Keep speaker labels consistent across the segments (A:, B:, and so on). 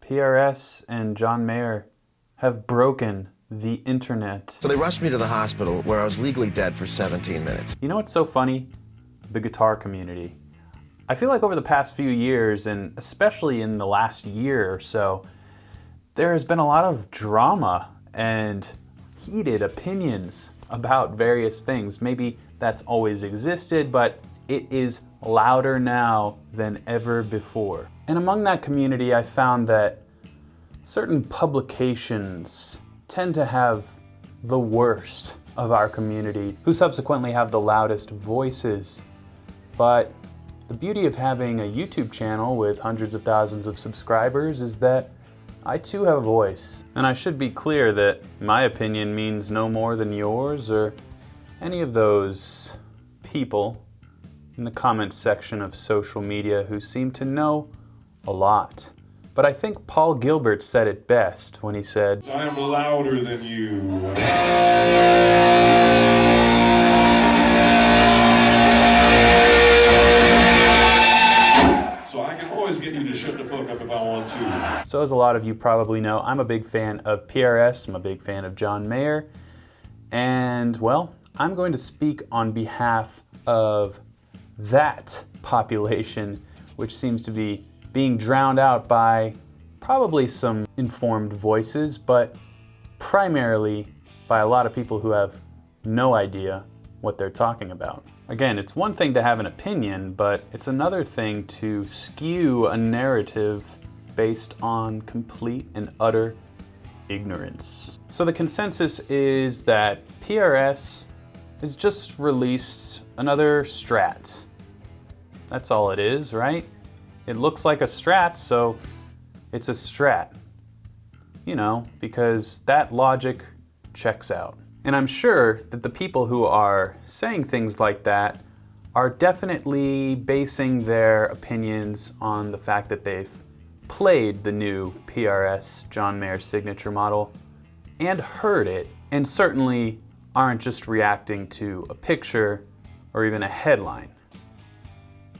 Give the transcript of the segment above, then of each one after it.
A: PRS and John Mayer have broken the internet.
B: So they rushed me to the hospital where I was legally dead for 17 minutes.
A: You know what's so funny? The guitar community. I feel like over the past few years, and especially in the last year or so, there has been a lot of drama and heated opinions about various things. Maybe that's always existed, but it is louder now than ever before. And among that community, I found that certain publications tend to have the worst of our community, who subsequently have the loudest voices. But the beauty of having a YouTube channel with hundreds of thousands of subscribers is that I too have a voice. And I should be clear that my opinion means no more than yours or any of those people in the comments section of social media who seem to know a lot. But I think Paul Gilbert said it best when he said,
C: "I am louder than you." So I can always get you to shut the fuck up if I want to.
A: So as a lot of you probably know, I'm a big fan of PRS, I'm a big fan of John Mayer, and well, I'm going to speak on behalf of that population, which seems to be being drowned out by probably some informed voices, but primarily by a lot of people who have no idea what they're talking about. Again, it's one thing to have an opinion, but it's another thing to skew a narrative based on complete and utter ignorance. So the consensus is that PRS has just released another Strat. That's all it is, right? It looks like a Strat, so it's a Strat. You know, because that logic checks out. And I'm sure that the people who are saying things like that are definitely basing their opinions on the fact that they've played the new PRS John Mayer signature model and heard it, and certainly aren't just reacting to a picture or even a headline.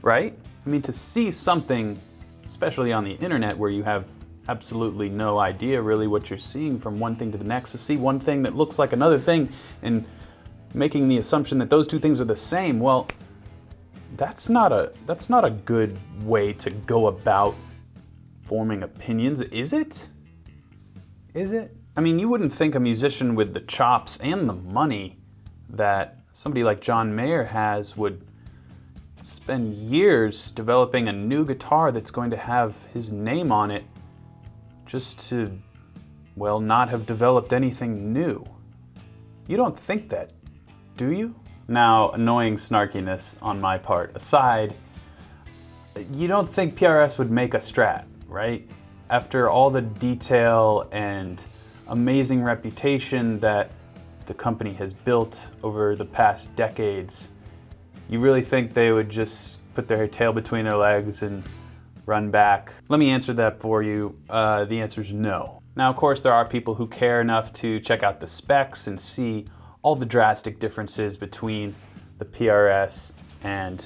A: Right? I mean, to see something, especially on the internet where you have absolutely no idea really what you're seeing from one thing to the next, to see one thing that looks like another thing and making the assumption that those two things are the same, well, that's not a good way to go about forming opinions, is it? Is it? I mean, you wouldn't think a musician with the chops and the money that somebody like John Mayer has would spend years developing a new guitar that's going to have his name on it just to, well, not have developed anything new. You don't think that, do you? Now, annoying snarkiness on my part aside, you don't think PRS would make a Strat, right? After all the detail and amazing reputation that the company has built over the past decades, you really think they would just put their tail between their legs and run back? Let me answer that for you. The answer is no. Now, of course, there are people who care enough to check out the specs and see all the drastic differences between the PRS and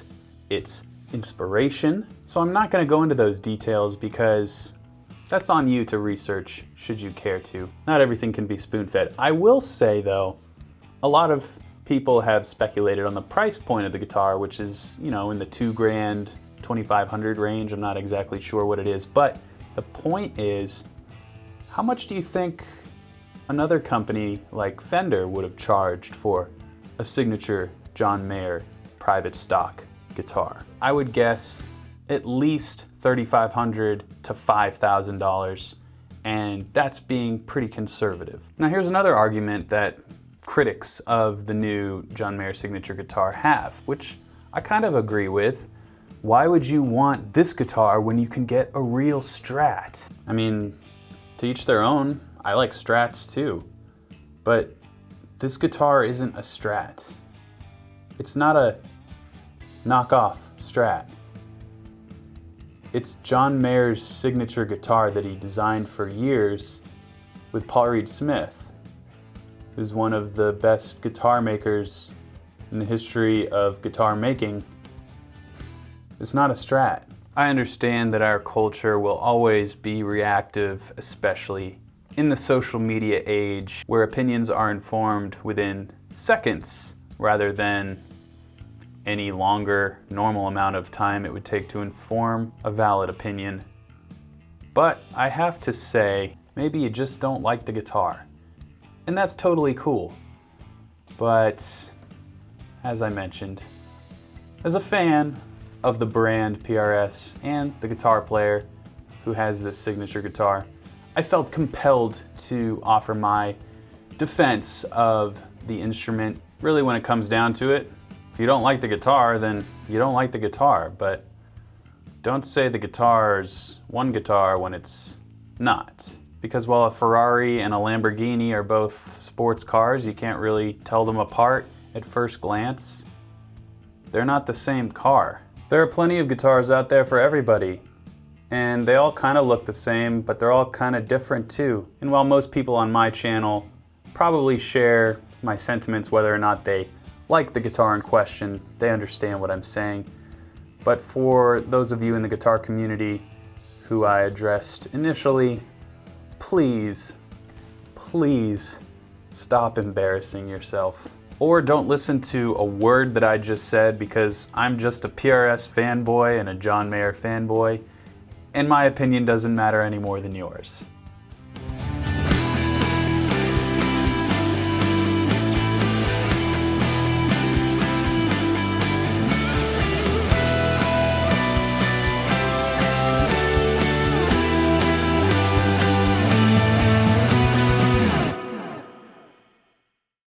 A: its inspiration. So I'm not going to go into those details because that's on you to research, should you care to. Not everything can be spoon-fed. I will say, though, a lot of people have speculated on the price point of the guitar, which is, you know, in the $2,000, $2,500 range. I'm not exactly sure what it is, but the point is, how much do you think another company like Fender would have charged for a signature John Mayer private stock guitar? I would guess at least $3,500 to $5,000, and that's being pretty conservative. Now here's another argument that critics of the new John Mayer signature guitar have, which I kind of agree with. Why would you want this guitar when you can get a real Strat? I mean, to each their own. I like Strats too, but this guitar isn't a Strat. It's not a knockoff Strat. It's John Mayer's signature guitar that he designed for years with Paul Reed Smith, who's one of the best guitar makers in the history of guitar making. It's not a Strat. I understand that our culture will always be reactive, especially in the social media age, where opinions are informed within seconds rather than any longer normal amount of time it would take to inform a valid opinion. But I have to say, maybe you just don't like the guitar. And that's totally cool. But as I mentioned, as a fan of the brand PRS and the guitar player who has this signature guitar, I felt compelled to offer my defense of the instrument. Really, when it comes down to it, if you don't like the guitar, then you don't like the guitar, but don't say the guitar's one guitar when it's not. Because while a Ferrari and a Lamborghini are both sports cars, you can't really tell them apart at first glance. They're not the same car. There are plenty of guitars out there for everybody, and they all kind of look the same, but they're all kind of different too. And while most people on my channel probably share my sentiments whether or not they like the guitar in question, they understand what I'm saying. But for those of you in the guitar community who I addressed initially, please, please stop embarrassing yourself. Or don't listen to a word that I just said, because I'm just a PRS fanboy and a John Mayer fanboy, and my opinion doesn't matter any more than yours.